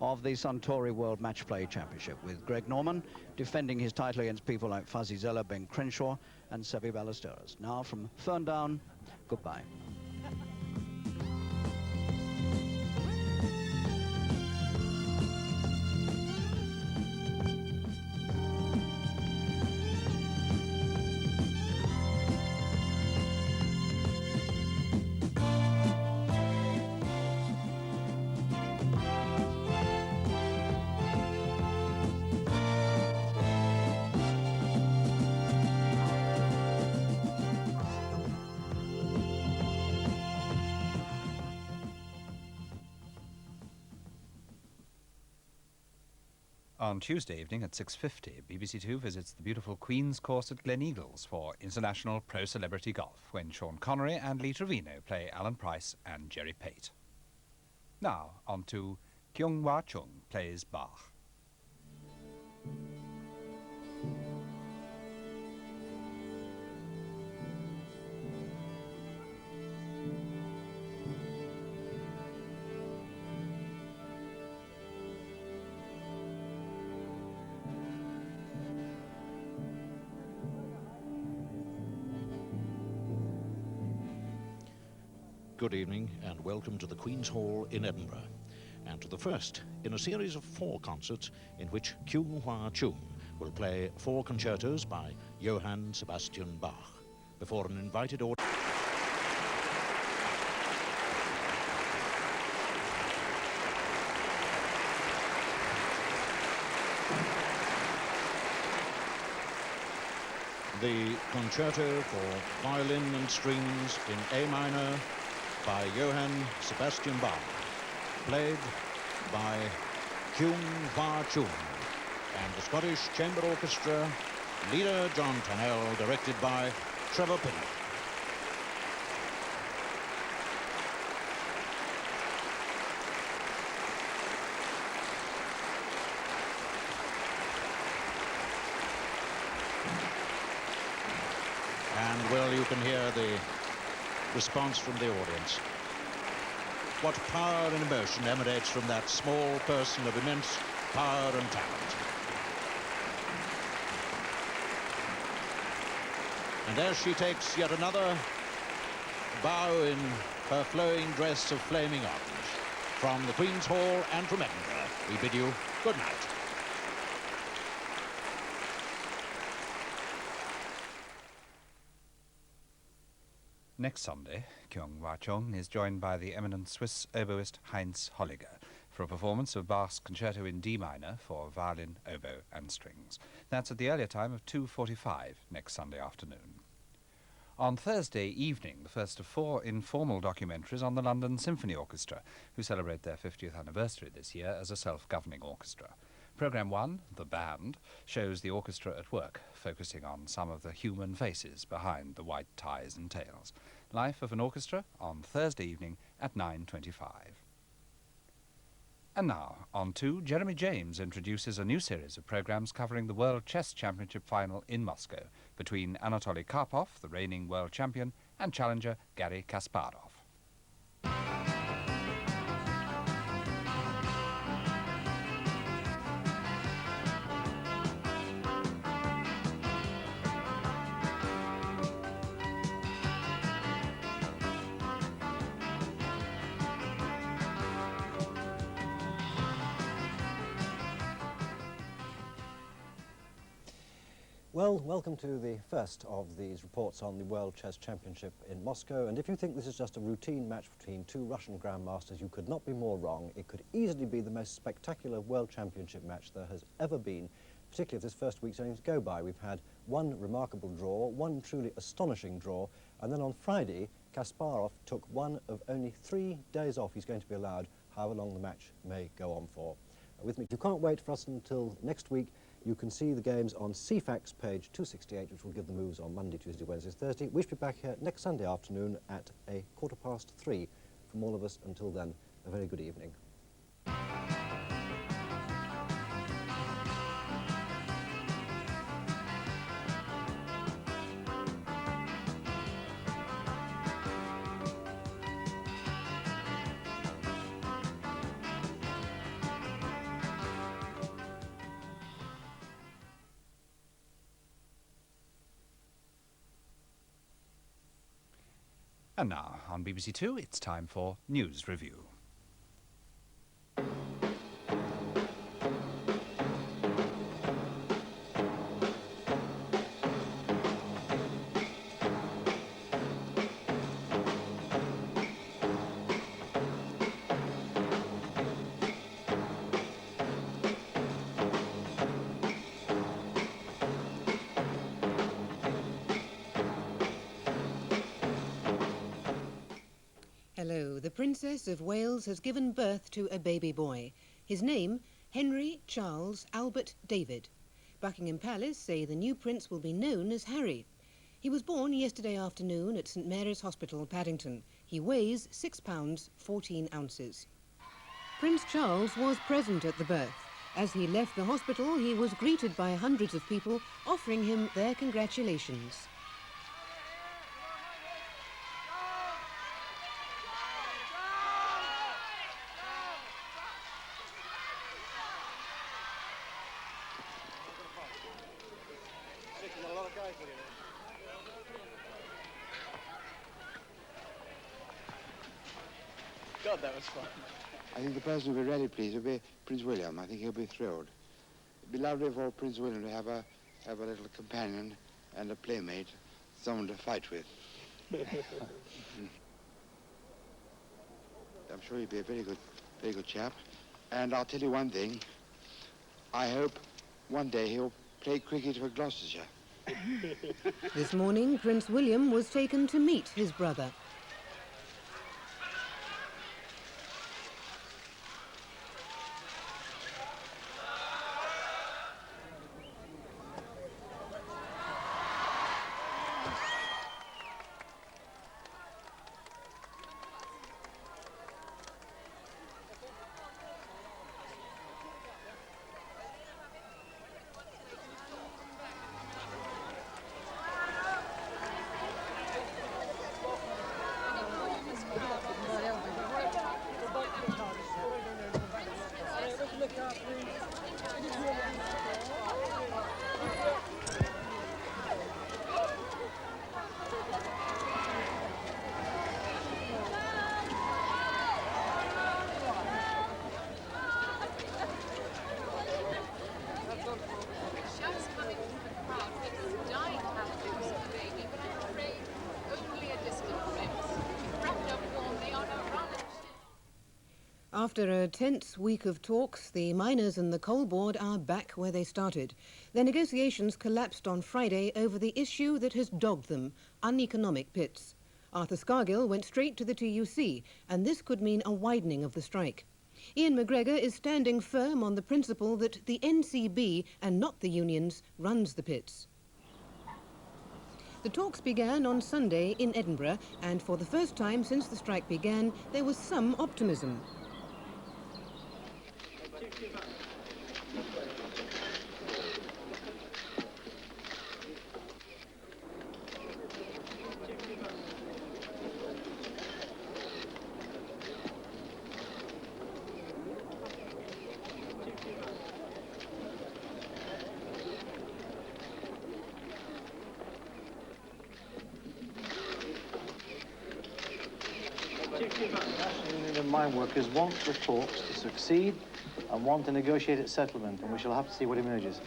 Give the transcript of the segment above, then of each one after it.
of the Suntory World Match Play Championship, with Greg Norman defending his title against people like Fuzzy Zeller, Ben Crenshaw and Seve Ballesteros. Now from Ferndown, goodbye. On Tuesday evening at 6:50, BBC Two visits the beautiful Queen's Course at Gleneagles for International Pro Celebrity Golf, when Sean Connery and Lee Trevino play Alan Price and Jerry Pate. Now, on to Kyung Wha Chung plays Bach. Good evening and welcome to the Queen's Hall in Edinburgh, and to the first in a series of 4 concerts in which Kyung Wha Chung will play 4 concertos by Johann Sebastian Bach before an invited audience. The concerto for violin and strings in A minor by Johann Sebastian Bach, played by Kyung Wha Chung, and the Scottish Chamber Orchestra, leader John Tannell, directed by Trevor Pinnock. And well, you can hear the response from the audience. What power and emotion emanates from that small person of immense power and talent. And as she takes yet another bow in her flowing dress of flaming orange, from the Queen's Hall and from Edinburgh, we bid you good night. Next Sunday, Kyung Wha Chung is joined by the eminent Swiss oboist Heinz Holliger for a performance of Bach's concerto in D minor for violin, oboe and strings. That's at the earlier time of 2:45 next Sunday afternoon. On Thursday evening, the first of 4 informal documentaries on the London Symphony Orchestra, who celebrate their 50th anniversary this year as a self-governing orchestra. Programme 1, The Band, shows the orchestra at work, focusing on some of the human faces behind the white ties and tails. Life of an Orchestra on Thursday evening at 9:25. And now, on to Jeremy James introduces a new series of programmes covering the World Chess Championship final in Moscow between Anatoly Karpov, the reigning world champion, and challenger Garry Kasparov. Well, welcome to the first of these reports on the World Chess Championship in Moscow. And if you think this is just a routine match between 2 Russian grandmasters, you could not be more wrong. It could easily be the most spectacular World Championship match there has ever been, particularly if this first week's going to go by. We've had 1 remarkable draw, 1 truly astonishing draw, and then on Friday, Kasparov took 1 of only 3 days off he's going to be allowed, however long the match may go on for. With me, if you can't wait for us until next week, you can see the games on CFAX page 268, which will give the moves on Monday, Tuesday, Wednesday, Thursday. We shall be back here next Sunday afternoon at 3:15. From all of us, until then, a very good evening. And now, on BBC Two, it's time for News Review. Hello. The Princess of Wales has given birth to a baby boy. His name, Henry Charles Albert David. Buckingham Palace say the new prince will be known as Harry. He was born yesterday afternoon at St Mary's Hospital, Paddington. He weighs 6 pounds 14 ounces. Prince Charles was present at the birth. As he left the hospital, he was greeted by hundreds of people offering him their congratulations. God, that was fun. I think the person who'll be really pleased will be Prince William. I think he'll be thrilled. It'd be lovely for Prince William to have a little companion and a playmate, someone to fight with. I'm sure he'll be a very good chap. And I'll tell you one thing. I hope one day he'll play cricket for Gloucestershire. This morning, Prince William was taken to meet his brother. After a tense week of talks, the miners and the coal board are back where they started. Their negotiations collapsed on Friday over the issue that has dogged them, uneconomic pits. Arthur Scargill went straight to the TUC, and this could mean a widening of the strike. Ian McGregor is standing firm on the principle that the NCB, and not the unions, runs the pits. The talks began on Sunday in Edinburgh, and for the first time since the strike began, there was some optimism. National Union of Mine Workers want the talks to succeed and want a negotiated settlement, and we shall have to see what emerges.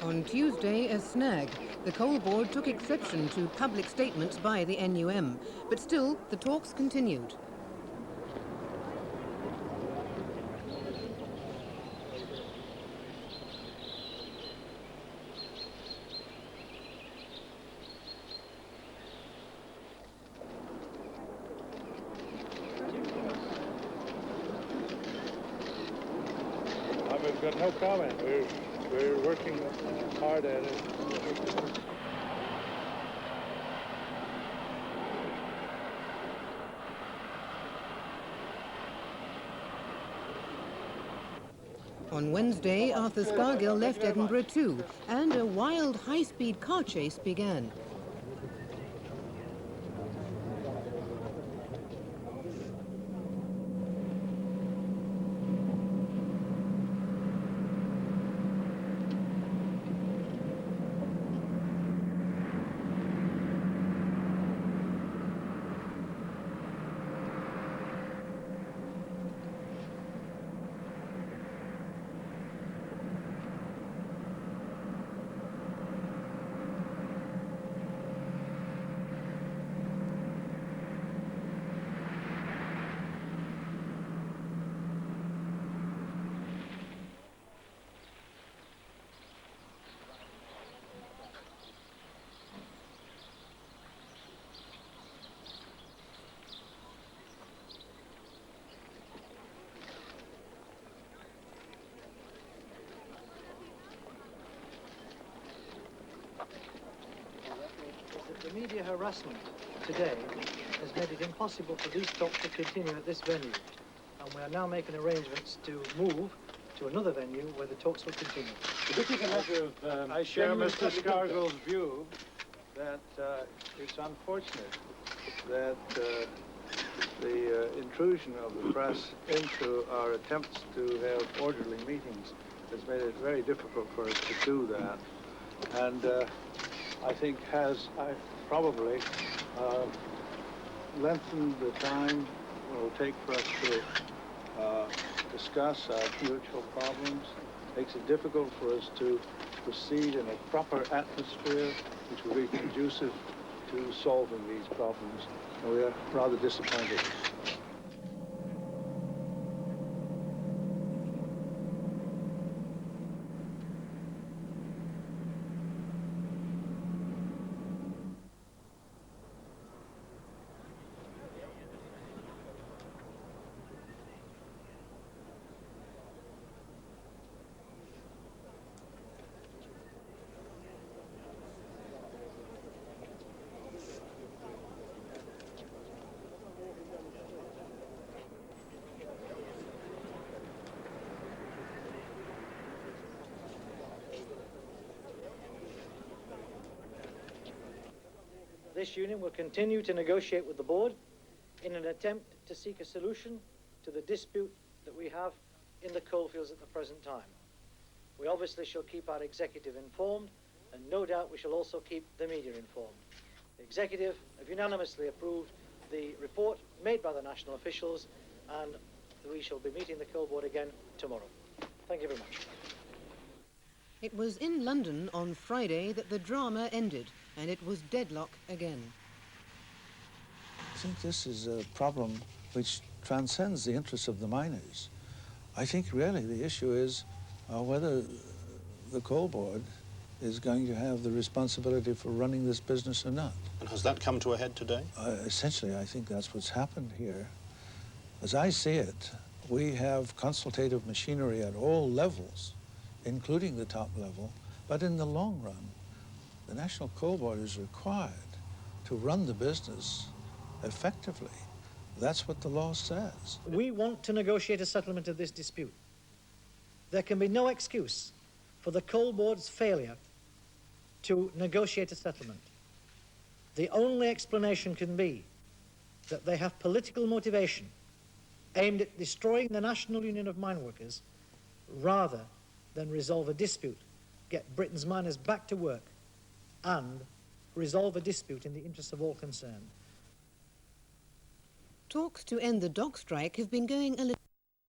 On Tuesday, a snag. The coal board took exception to public statements by the NUM, but still, the talks continued. We've got no comment. We're working hard at it. On Wednesday, Arthur Scargill left Edinburgh too, and a wild high-speed car chase began. media harassment today has made it impossible for these talks to continue at this venue. And we are now making arrangements to move to another venue where the talks will continue. I share Mr. Scargill's view that it's unfortunate that the intrusion of the press into our attempts to have orderly meetings has made it very difficult for us to do that. And I think has probably lengthened the time it will take for us to discuss our mutual problems, makes it difficult for us to proceed in a proper atmosphere which will be conducive to solving these problems. And we are rather disappointed. This union will continue to negotiate with the board in an attempt to seek a solution to the dispute that we have in the coalfields at the present time. We obviously shall keep our executive informed, and no doubt we shall also keep the media informed. The executive have unanimously approved the report made by the national officials, and we shall be meeting the coal board again tomorrow. Thank you very much. It was in London on Friday that the drama ended, and it was deadlock again. I think this is a problem which transcends the interests of the miners. I think really the issue is whether the coal board is going to have the responsibility for running this business or not. And has that come to a head today? Essentially, I think that's what's happened here. As I see it, we have consultative machinery at all levels, including the top level, but in the long run, the National Coal Board is required to run the business effectively. That's what the law says. We want to negotiate a settlement of this dispute. There can be no excuse for the coal board's failure to negotiate a settlement. The only explanation can be that they have political motivation aimed at destroying the National Union of Mine Workers rather than resolve a dispute, get Britain's miners back to work, and resolve a dispute in the interests of all concerned. Talks to end the dock strike have been going a little